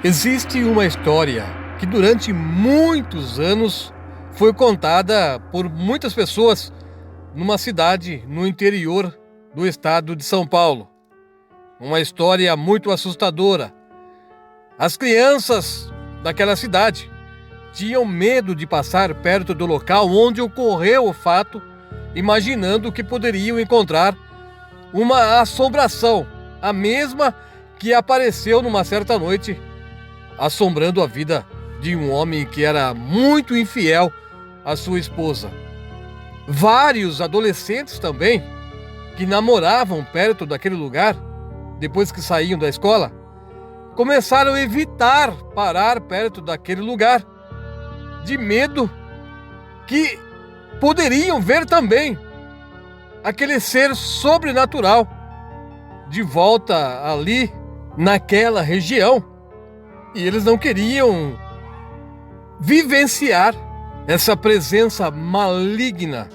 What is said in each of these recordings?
Existe uma história que durante muitos anos foi contada por muitas pessoas numa cidade no interior do estado de São Paulo. Uma história muito assustadora. As crianças daquela cidade tinham medo de passar perto do local onde ocorreu o fato, imaginando que poderiam encontrar uma assombração, a mesma que apareceu numa certa noite, assombrando a vida de um homem que era muito infiel à sua esposa. Vários adolescentes também, que namoravam perto daquele lugar, depois que saíam da escola, começaram a evitar parar perto daquele lugar, de medo que poderiam ver também aquele ser sobrenatural de volta ali naquela região. E eles não queriam vivenciar essa presença maligna,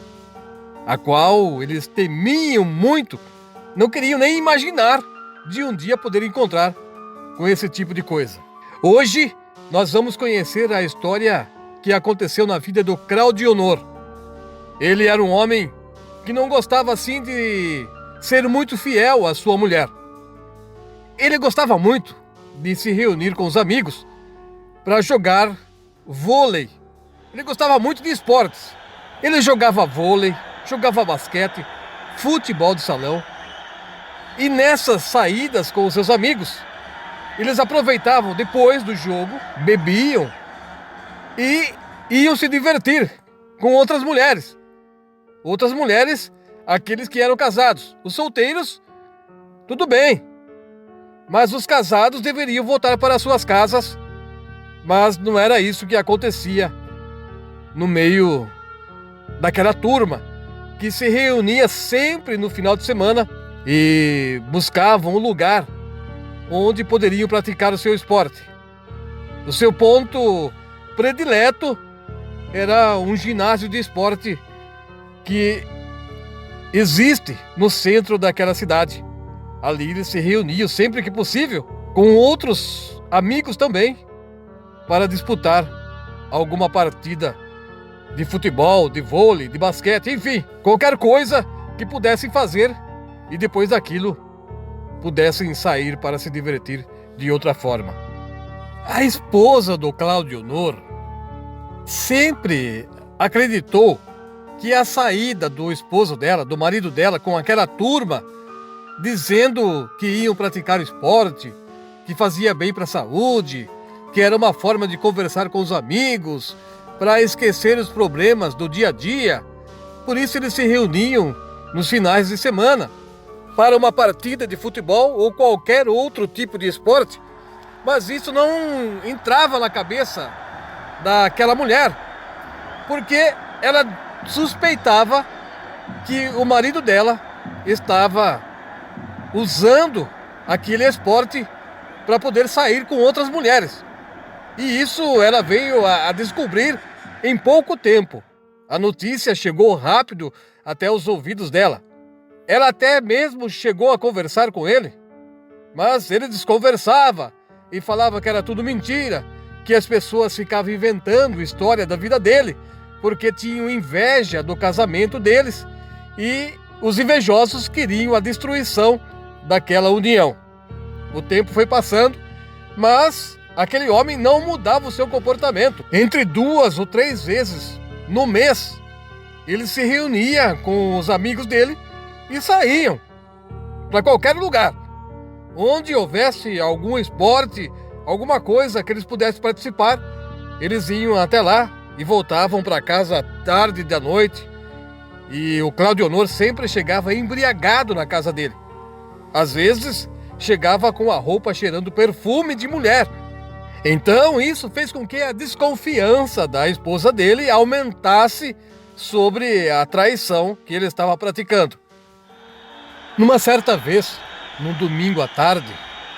a qual eles temiam muito, não queriam nem imaginar de um dia poder encontrar com esse tipo de coisa. Hoje nós vamos conhecer a história que aconteceu na vida do Claudio Honor. Ele era um homem que não gostava assim de ser muito fiel à sua mulher. Ele gostava muito de se reunir com os amigos para jogar vôlei. Ele gostava muito de esportes. Ele jogava vôlei, jogava basquete, futebol de salão. E nessas saídas com os seus amigos, eles aproveitavam depois do jogo, bebiam e iam se divertir com outras mulheres. Outras mulheres, aqueles que eram casados. Os solteiros, tudo bem. Mas os casados deveriam voltar para suas casas. Mas não era isso que acontecia no meio daquela turma que se reunia sempre no final de semana e buscavam um lugar onde poderiam praticar o seu esporte. O seu ponto predileto era um ginásio de esporte que existe no centro daquela cidade. Ali eles se reuniam sempre que possível, com outros amigos também, para disputar alguma partida de futebol, de vôlei, de basquete, enfim, qualquer coisa que pudessem fazer e depois daquilo pudessem sair para se divertir de outra forma. A esposa do Claudio Honor sempre acreditou que a saída do esposo dela, do marido dela, com aquela turma, dizendo que iam praticar esporte, que fazia bem para a saúde, que era uma forma de conversar com os amigos, para esquecer os problemas do dia a dia. Por isso eles se reuniam nos finais de semana para uma partida de futebol ou qualquer outro tipo de esporte. Mas isso não entrava na cabeça daquela mulher, porque ela suspeitava que o marido dela estava usando aquele esporte para poder sair com outras mulheres. E isso ela veio a descobrir em pouco tempo. A notícia chegou rápido até os ouvidos dela. Ela até mesmo chegou a conversar com ele, mas ele desconversava e falava que era tudo mentira, que as pessoas ficavam inventando história da vida dele, porque tinham inveja do casamento deles e os invejosos queriam a destruição daquela união. O tempo foi passando, mas aquele homem não mudava o seu comportamento. Entre 2 ou 3 vezes no mês, ele se reunia com os amigos dele e saíam para qualquer lugar. Onde houvesse algum esporte, alguma coisa que eles pudessem participar, eles iam até lá e voltavam para casa tarde da noite. E o Claudio Honor sempre chegava embriagado na casa dele. Às vezes, chegava com a roupa cheirando perfume de mulher. Então, isso fez com que a desconfiança da esposa dele aumentasse sobre a traição que ele estava praticando. Numa certa vez, num domingo à tarde,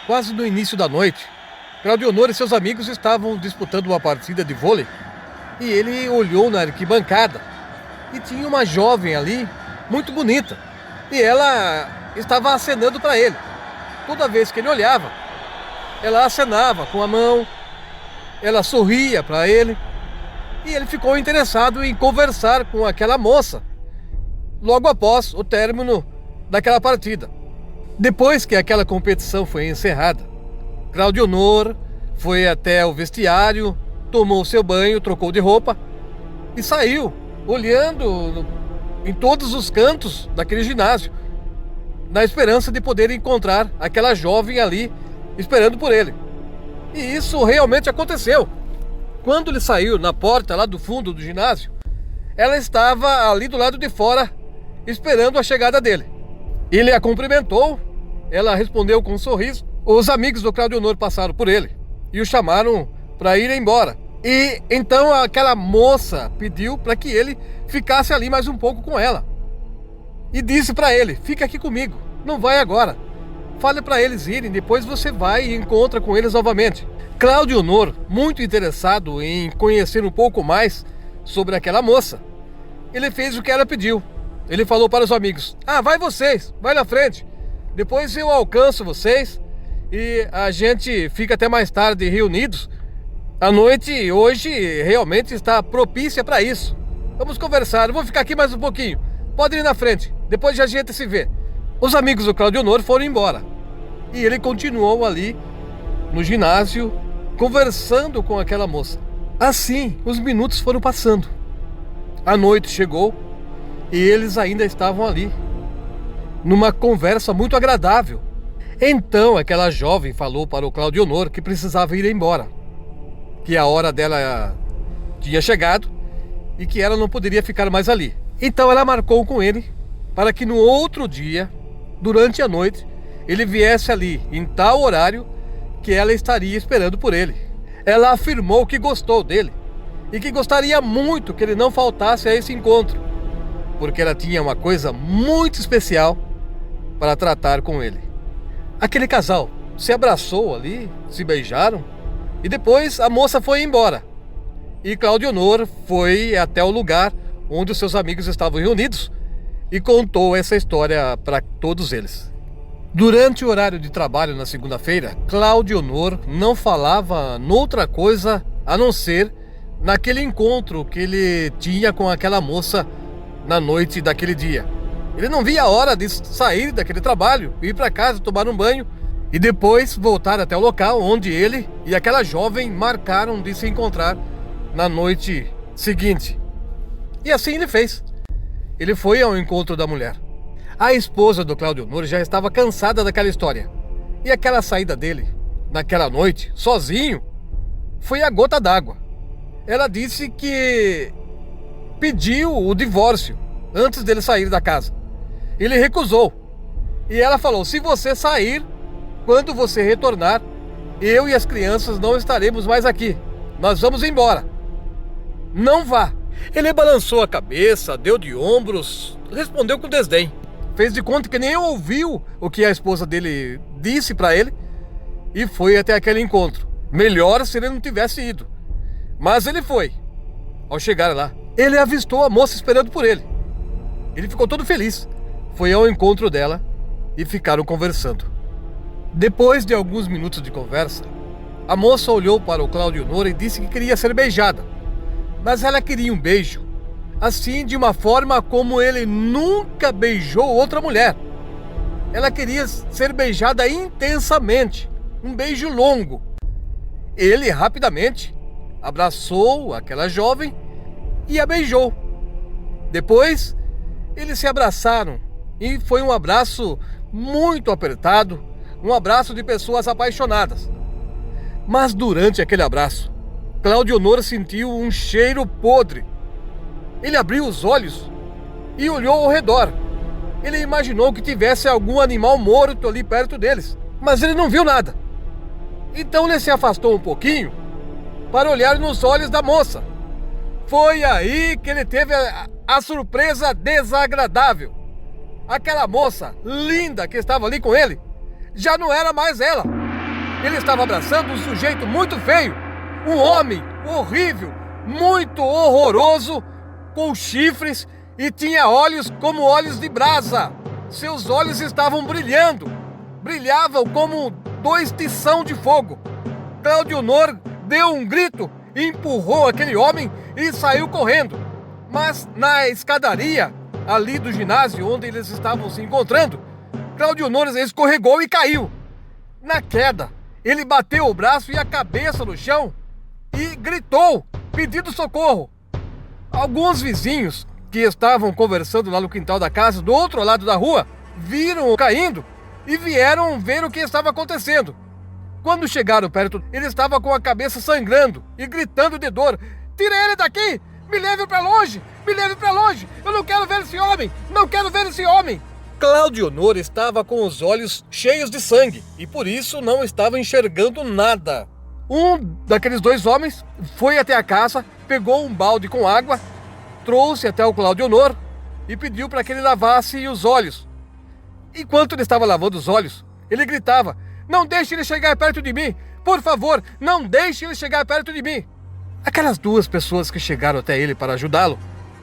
quase no início da noite, Claudio Honor e seus amigos estavam disputando uma partida de vôlei e ele olhou na arquibancada e tinha uma jovem ali, muito bonita, e ela estava acenando para ele. Toda vez que ele olhava, ela acenava com a mão, ela sorria para ele, e ele ficou interessado em conversar com aquela moça logo após o término daquela partida. Depois que aquela competição foi encerrada, Claudionor foi até o vestiário, tomou seu banho, trocou de roupa e saiu, olhando em todos os cantos daquele ginásio, na esperança de poder encontrar aquela jovem ali esperando por ele. E isso realmente aconteceu. Quando ele saiu na porta lá do fundo do ginásio, ela estava ali do lado de fora, esperando a chegada dele. Ele a cumprimentou, ela respondeu com um sorriso. Os amigos do Claudionor passaram por ele e o chamaram para ir embora. E então aquela moça pediu para que ele ficasse ali mais um pouco com ela. E disse para ele: fica aqui comigo, não vai agora. Fale para eles irem, depois você vai e encontra com eles novamente. Claudionor, muito interessado em conhecer um pouco mais sobre aquela moça, ele fez o que ela pediu. Ele falou para os amigos: vai vocês, vai na frente, depois eu alcanço vocês e a gente fica até mais tarde reunidos. A noite hoje realmente está propícia para isso. Vamos conversar, eu vou ficar aqui mais um pouquinho. Pode ir na frente, depois a gente se vê. Os amigos do Claudionor foram embora e ele continuou ali no ginásio conversando com aquela moça. Assim, os minutos foram passando. A noite chegou e eles ainda estavam ali, numa conversa muito agradável. Então aquela jovem falou para o Claudionor que precisava ir embora, que a hora dela tinha chegado e que ela não poderia ficar mais ali. Então ela marcou com ele para que no outro dia, durante a noite, ele viesse ali em tal horário que ela estaria esperando por ele. Ela afirmou que gostou dele e que gostaria muito que ele não faltasse a esse encontro, porque ela tinha uma coisa muito especial para tratar com ele. Aquele casal se abraçou ali, se beijaram e depois a moça foi embora. E Claudionor foi até o lugar onde os seus amigos estavam reunidos e contou essa história para todos eles. Durante o horário de trabalho na segunda-feira, Claudionor não falava noutra coisa a não ser naquele encontro que ele tinha com aquela moça na noite daquele dia. Ele não via a hora de sair daquele trabalho, ir para casa, tomar um banho e depois voltar até o local onde ele e aquela jovem marcaram de se encontrar na noite seguinte. E assim ele fez. Ele foi ao encontro da mulher. A esposa do Claudionor já estava cansada daquela história. E aquela saída dele, naquela noite, sozinho, foi a gota d'água. Ela disse que pediu o divórcio antes dele sair da casa. Ele recusou. E ela falou: se você sair, quando você retornar, eu e as crianças não estaremos mais aqui. Nós vamos embora. Não vá. Ele balançou a cabeça, deu de ombros, respondeu com desdém. Fez de conta que nem ouviu o que a esposa dele disse para ele e foi até aquele encontro. Melhor se ele não tivesse ido. Mas ele foi. Ao chegar lá, ele avistou a moça esperando por ele. Ele ficou todo feliz. Foi ao encontro dela e ficaram conversando. Depois de alguns minutos de conversa, a moça olhou para o Claudionor e disse que queria ser beijada. Mas ela queria um beijo, assim, de uma forma como ele nunca beijou outra mulher. Ela queria ser beijada intensamente, um beijo longo. Ele rapidamente abraçou aquela jovem e a beijou. Depois, eles se abraçaram e foi um abraço muito apertado, um abraço de pessoas apaixonadas. Mas durante aquele abraço, Claudionor sentiu um cheiro podre. Ele abriu os olhos e olhou ao redor. Ele imaginou que tivesse algum animal morto ali perto deles, mas ele não viu nada. Então ele se afastou um pouquinho para olhar nos olhos da moça. Foi aí que ele teve a surpresa desagradável. Aquela moça linda que estava ali com ele já não era mais ela. Ele estava abraçando um sujeito muito feio, um homem horrível, muito horroroso, com chifres e tinha olhos como olhos de brasa. Seus olhos estavam brilhando, brilhavam como 2 tição de fogo. Claudionor deu um grito, empurrou aquele homem e saiu correndo. Mas na escadaria ali do ginásio onde eles estavam se encontrando, Claudionor escorregou e caiu. Na queda, ele bateu o braço e a cabeça no chão e gritou, pedindo socorro. Alguns vizinhos que estavam conversando lá no quintal da casa, do outro lado da rua, viram-o caindo e vieram ver o que estava acontecendo. Quando chegaram perto, ele estava com a cabeça sangrando e gritando de dor: "Tire ele daqui! Me leve para longe! Me leve para longe! Eu não quero ver esse homem! Não quero ver esse homem!" Claudionor estava com os olhos cheios de sangue e por isso não estava enxergando nada. Um daqueles 2 homens foi até a casa, pegou um balde com água, trouxe até o Claudionor e pediu para que ele lavasse os olhos. Enquanto ele estava lavando os olhos, ele gritava: "Não deixe ele chegar perto de mim! Por favor, não deixe ele chegar perto de mim!" Aquelas 2 pessoas que chegaram até ele para ajudá-lo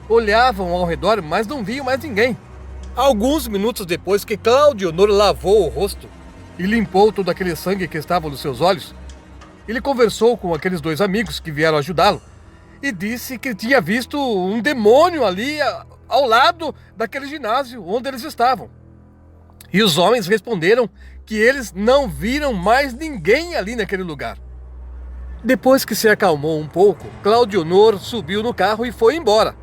olhavam ao redor, mas não viam mais ninguém. Alguns minutos depois que Claudionor lavou o rosto e limpou todo aquele sangue que estava nos seus olhos, ele conversou com aqueles 2 amigos que vieram ajudá-lo e disse que tinha visto um demônio ali ao lado daquele ginásio onde eles estavam. E os homens responderam que eles não viram mais ninguém ali naquele lugar. Depois que se acalmou um pouco, Claudionor subiu no carro e foi embora.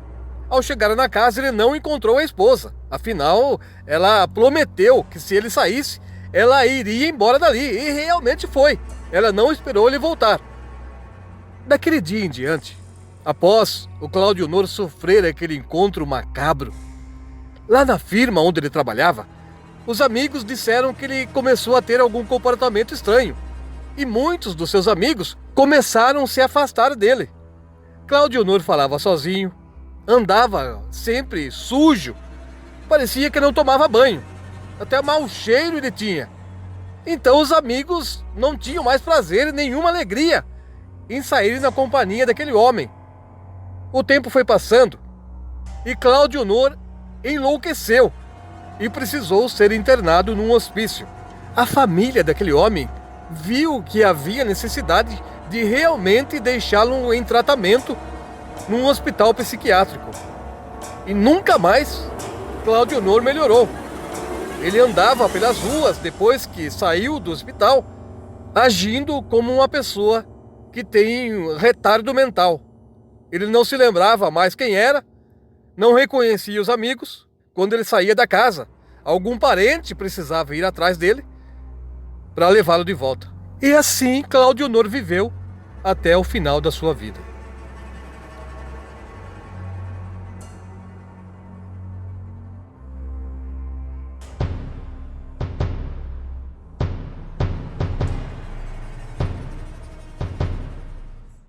Ao chegar na casa, ele não encontrou a esposa. Afinal, ela prometeu que se ele saísse, ela iria embora dali. E realmente foi. Ela não esperou ele voltar. Daquele dia em diante, após o Claudionor sofrer aquele encontro macabro, lá na firma onde ele trabalhava, os amigos disseram que ele começou a ter algum comportamento estranho. E muitos dos seus amigos começaram a se afastar dele. Claudionor falava sozinho, andava sempre sujo, parecia que não tomava banho, até mau cheiro ele tinha. Então os amigos não tinham mais prazer e nenhuma alegria em sair na companhia daquele homem. O tempo foi passando e Claudionor enlouqueceu e precisou ser internado num hospício. A família daquele homem viu que havia necessidade de realmente deixá-lo em tratamento num hospital psiquiátrico. E nunca mais Claudionor melhorou. Ele andava pelas ruas depois que saiu do hospital, agindo como uma pessoa que tem retardo mental. Ele não se lembrava mais quem era, não reconhecia os amigos. Quando ele saía da casa, algum parente precisava ir atrás dele para levá-lo de volta. E assim Claudionor viveu até o final da sua vida.